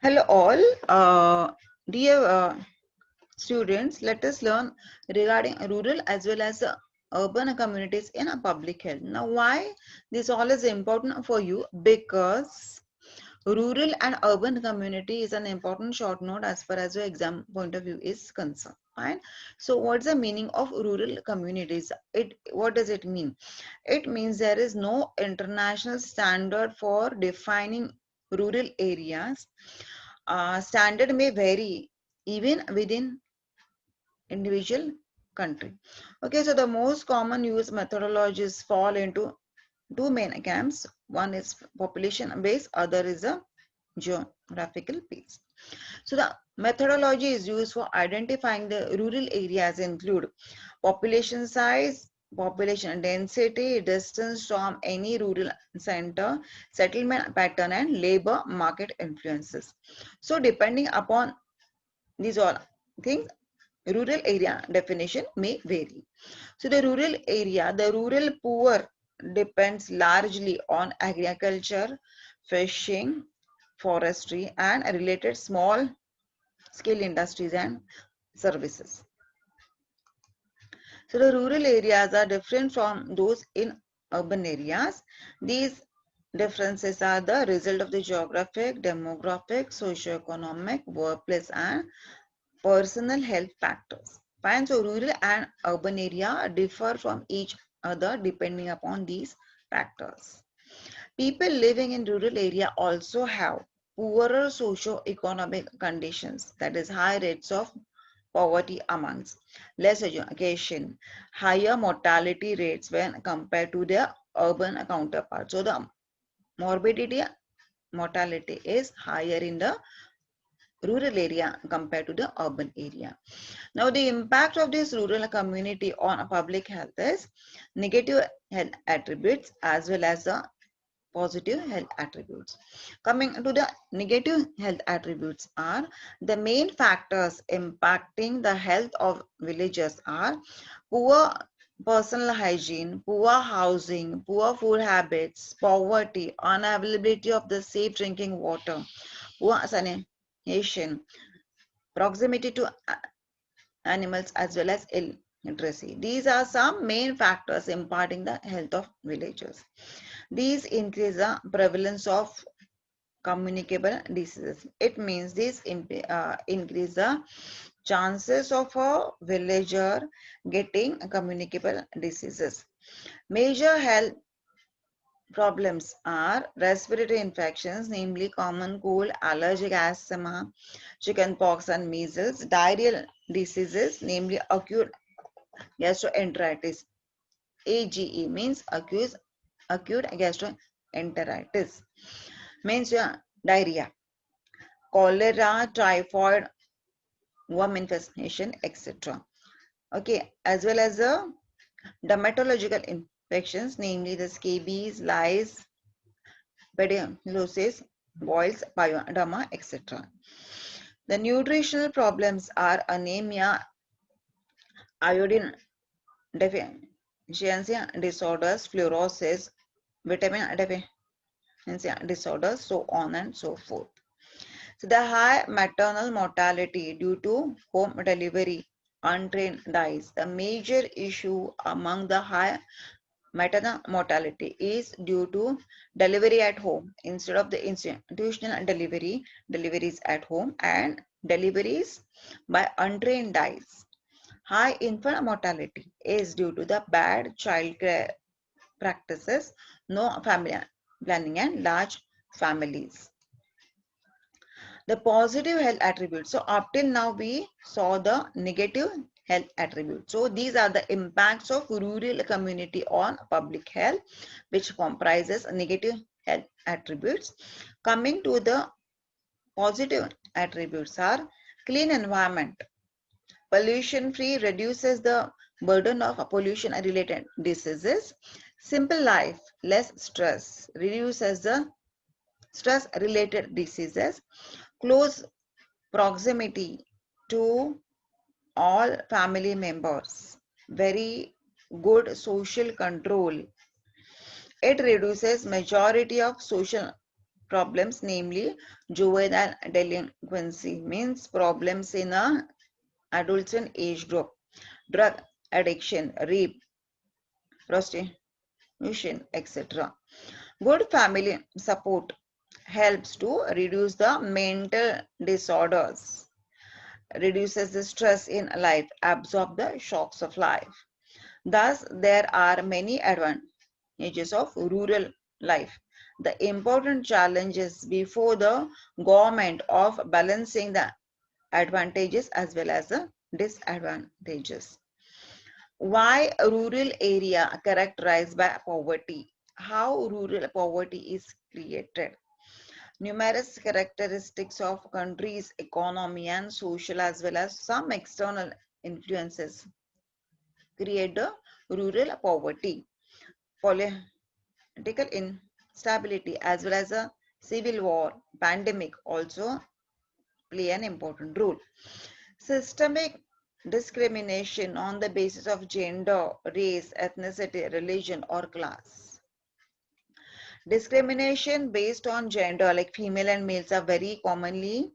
Hello all, dear students, let us learn regarding rural as well as urban communities in public health. Now why this all is important for you? Because rural and urban community is an important short note as far as your exam point of view is concerned. Fine. So what's the meaning of rural communities? What does it mean? It means there is no international standard for defining rural areas. Standard may vary even within individual country. Okay, so the most common used methodologies fall into two main camps. One is population based, other is a geographical base. So the methodology is used for identifying the rural areas include population size, population density, distance from any rural center, settlement pattern, and labor market influences. So depending upon these all things, rural area definition may vary. So the rural poor depends largely on agriculture, fishing, forestry, and related small scale industries and services. So the rural areas are different from those in urban areas. These differences are the result of the geographic, demographic, socio-economic, workplace, and personal health factors. Fine. So rural and urban area differ from each other depending upon these factors. People living in rural area also have poorer socio-economic conditions, that is high rates of poverty amongst less education, higher mortality rates when compared to their urban counterparts. So the morbidity mortality is higher in the rural area compared to the urban area. Now, the impact of this rural community on public health is negative health attributes as well as the positive health attributes. Coming to the negative health attributes are the main factors impacting the health of villagers are poor personal hygiene, poor housing, poor food habits, poverty, unavailability of the safe drinking water, poor sanitation, proximity to animals as well as illiteracy. These are some main factors imparting the health of villagers. These increase the prevalence of communicable diseases. It means this increase the chances of a villager getting communicable diseases. Major health problems are respiratory infections, namely common cold, allergic asthma, chickenpox and measles, diarrheal diseases, namely acute gastroenteritis. AGE means acute gastroenteritis, means diarrhea, cholera, typhoid, worm infestation, etc. Okay, as well as the dermatological infections, namely the scabies, lice, pediclosis, boils, pyoderma, etc. The nutritional problems are anemia, iodine deficiency disorders, fluorosis, vitamin deficiency disorders, so on and so forth. So the high maternal mortality due to home delivery, untrained dies. The major issue among the high maternal mortality is due to delivery at home instead of the institutional deliveries at home, and deliveries by untrained dies. High infant mortality is due to the bad child care practices, no family planning, and large families. The positive health attributes. So up till now we saw the negative health attributes. So these are the impacts of rural community on public health, which comprises negative health attributes. Coming to the positive attributes are clean environment. Pollution free reduces the burden of pollution related diseases. Simple life, less stress, reduces the stress related diseases. Close proximity to all family members, very good social control. It reduces majority of social problems, namely juvenile delinquency, means problems in a adolescent age group, drug addiction, rape, prostitution, etc. Good family support helps to reduce the mental disorders, reduces the stress in life, absorb the shocks of life. Thus, there are many advantages of rural life. The important challenges before the government of balancing the advantages as well as the disadvantages. Why rural area characterized by poverty? How rural poverty is created? Numerous characteristics of country's economy and social as well as some external influences create the rural poverty. Political instability as well as a civil war, pandemic also play an important role. Systemic discrimination on the basis of gender, race, ethnicity, religion, or class. Discrimination based on gender, like female and males, are very commonly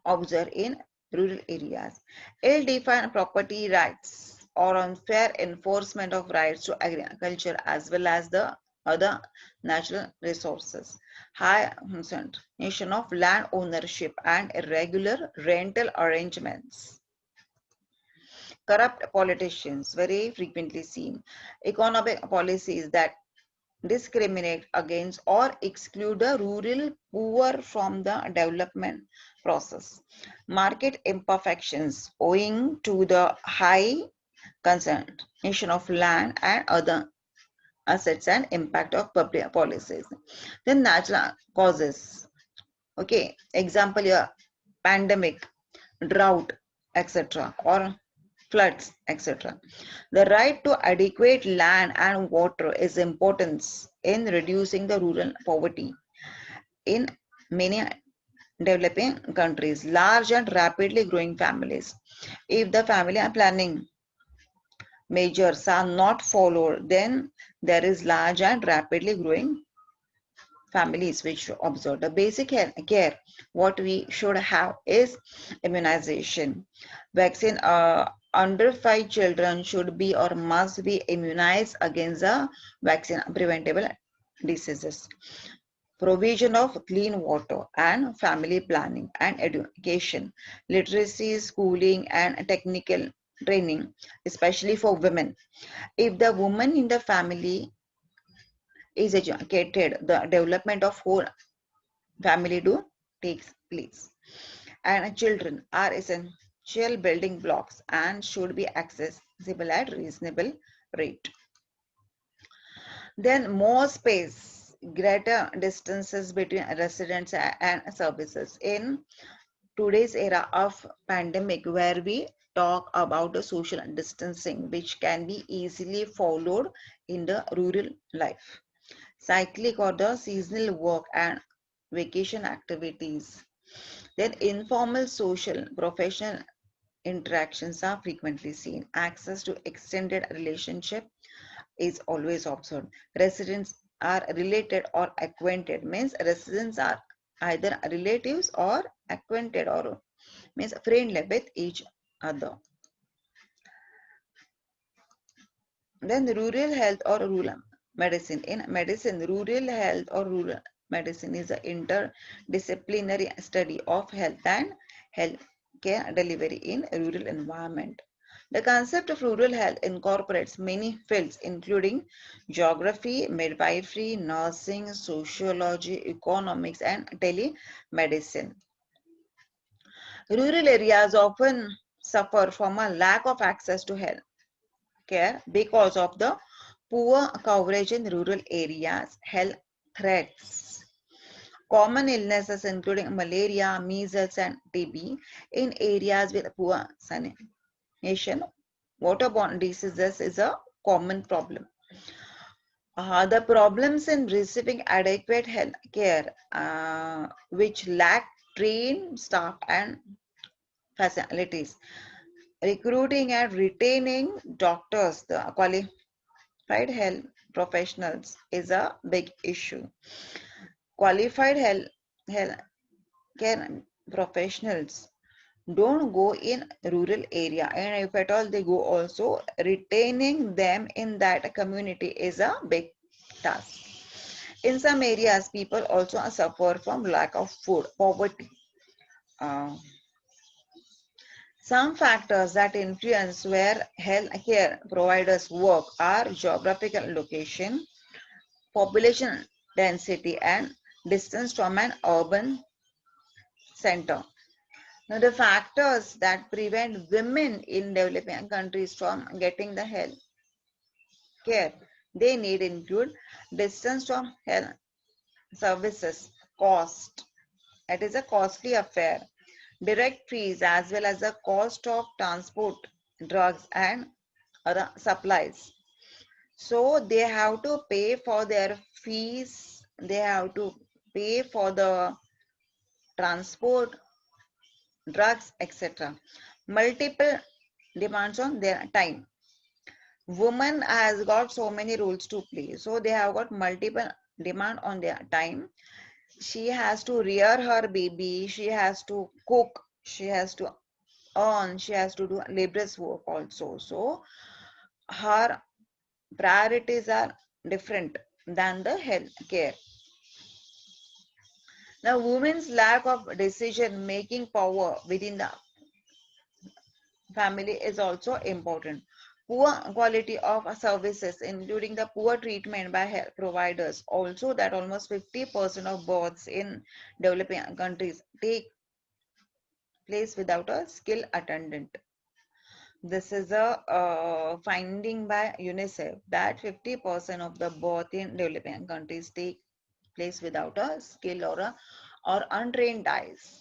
observed in rural areas. Ill-defined property rights or unfair enforcement of rights to agriculture as well as the other natural resources. High concentration of land ownership and irregular rental arrangements. Corrupt politicians, very frequently seen. Economic policies that discriminate against or exclude the rural poor from the development process. Market imperfections owing to the high concentration of land and other assets and impact of public policies. Then natural causes. Okay, example here, pandemic, drought, etc. or floods, etc. The right to adequate land and water is important in reducing the rural poverty. In many developing countries, large and rapidly growing families, if the family planning measures are not followed, then there is large and rapidly growing families which observe the basic care. What we should have is immunization. Vaccine under 5 children should be or must be immunized against the vaccine preventable diseases. Provision of clean water and family planning and education, literacy, schooling, and technical training, especially for women. If the woman in the family is educated, the development of whole family do takes place. And children are essential building blocks and should be accessible at reasonable rate. Then more space, greater distances between residents and services. In today's era of pandemic, where we talk about the social distancing, which can be easily followed in the rural life. Cyclic or the seasonal work and vacation activities. Then informal social professional interactions are frequently seen. Access to extended relationship is always observed. Residents are related or acquainted, means residents are either relatives or acquainted or means friendly with each other. Then rural health or rural medicine. In medicine, rural health or rural medicine is an interdisciplinary study of health and health care delivery in rural environment. The concept of rural health incorporates many fields including geography, midwifery, nursing, sociology, economics, and telemedicine. Rural areas often suffer from a lack of access to health care because of the poor coverage in rural areas, health threats. Common illnesses including malaria, measles, and TB in areas with poor sanitation. Waterborne diseases is a common problem. The problems in receiving adequate health care, which lack trained staff and facilities. Recruiting and retaining doctors, the qualified health professionals, is a big issue. Qualified health care professionals don't go in rural area, and if at all they go also, retaining them in that community is a big task. In some areas, people also suffer from lack of food, poverty. Uh, some factors that influence where health care providers work are geographical location, population density, and distance from an urban center. Now, the factors that prevent women in developing countries from getting the health care they need include distance from health services, cost. It is a costly affair. Direct fees as well as the cost of transport, drugs, and other supplies. So they have to pay for their fees, they have to pay for the transport, drugs, etc. Multiple demands on their time. Woman has got so many roles to play, so they have got multiple demand on their time. She has to rear her baby, she has to cook, she has to earn, she has to do laborious work also. So her priorities are different than the health care. Now, women's lack of decision making power within the family is also important. Poor quality of services, including the poor treatment by health providers, also that almost 50% of births in developing countries take place without a skilled attendant. This is a finding by UNICEF that 50% of the birth in developing countries take place without a skill or untrained eyes.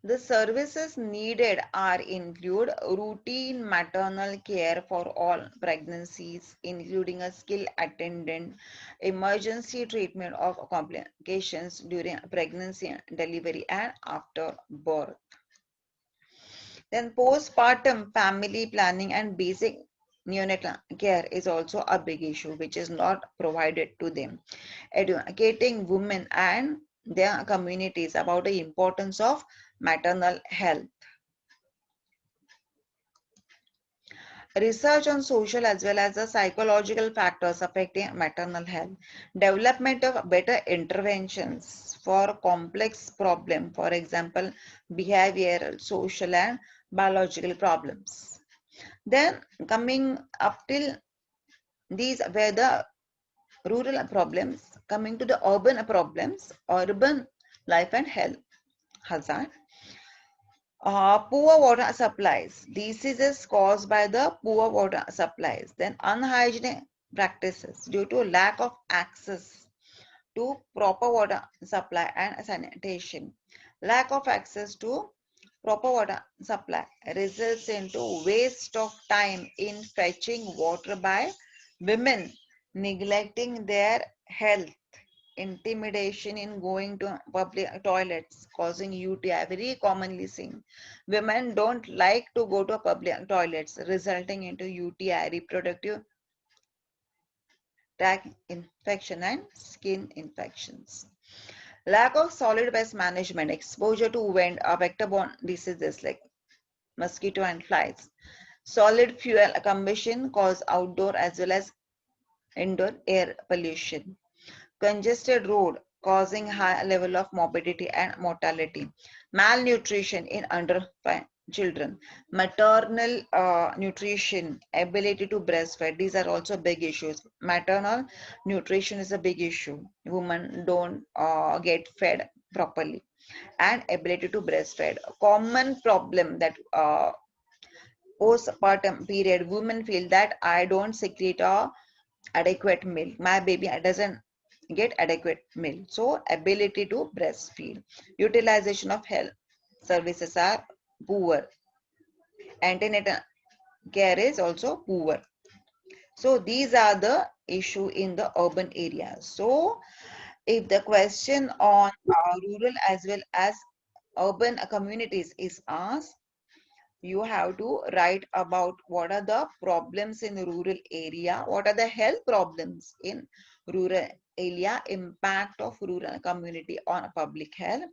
The services needed are include routine maternal care for all pregnancies, including a skilled attendant, emergency treatment of complications during pregnancy, delivery, and after birth. Then postpartum family planning and basic neonatal care is also a big issue which is not provided to them. Educating women and their communities about the importance of maternal health. Research on social as well as the psychological factors affecting maternal health. Development of better interventions for complex problems, for example, behavioral, social, and biological problems. Then coming up till these were the rural problems, coming to the urban problems, urban life and health hazard. Poor water supplies, diseases caused by the poor water supplies, then unhygienic practices due to lack of access to proper water supply and sanitation. Lack of access to proper water supply results into waste of time in fetching water by women, neglecting their health, intimidation in going to public toilets, causing UTI, very commonly seen. Women don't like to go to public toilets, resulting into UTI, reproductive tract infection, and skin infections. Lack of solid waste management, exposure to vector-borne diseases like mosquito and flies. Solid fuel combustion cause outdoor as well as indoor air pollution. Congested road causing high level of morbidity and mortality. Malnutrition in underfed children. Maternal nutrition, ability to breastfeed, these are also big issues. Maternal nutrition is a big issue. Women don't get fed properly. And ability to breastfeed. A common problem that postpartum period, women feel that I don't secrete a adequate milk. My baby doesn't get adequate milk. So ability to breastfeed. Utilization of health services are poor. Antenatal care is also poor. So these are the issue in the urban areas. So if the question on rural as well as urban communities is asked, you have to write about what are the problems in rural area, what are the health problems in rural area, impact of rural community on public health,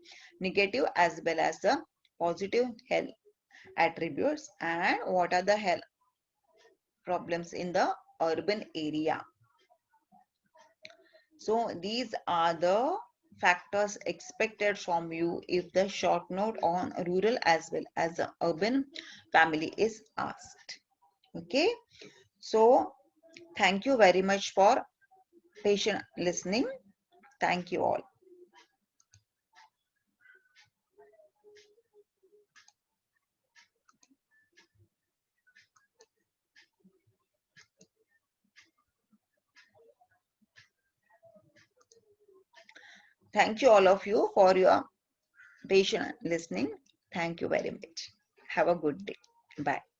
negative as well as the positive health attributes, and what are the health problems in the urban area. So these are the factors expected from you if the short note on rural as well as the urban family is asked. Okay. So thank you very much for patient listening. Thank you all. Thank you all of you for your patient listening. Thank you very much. Have a good day. Bye.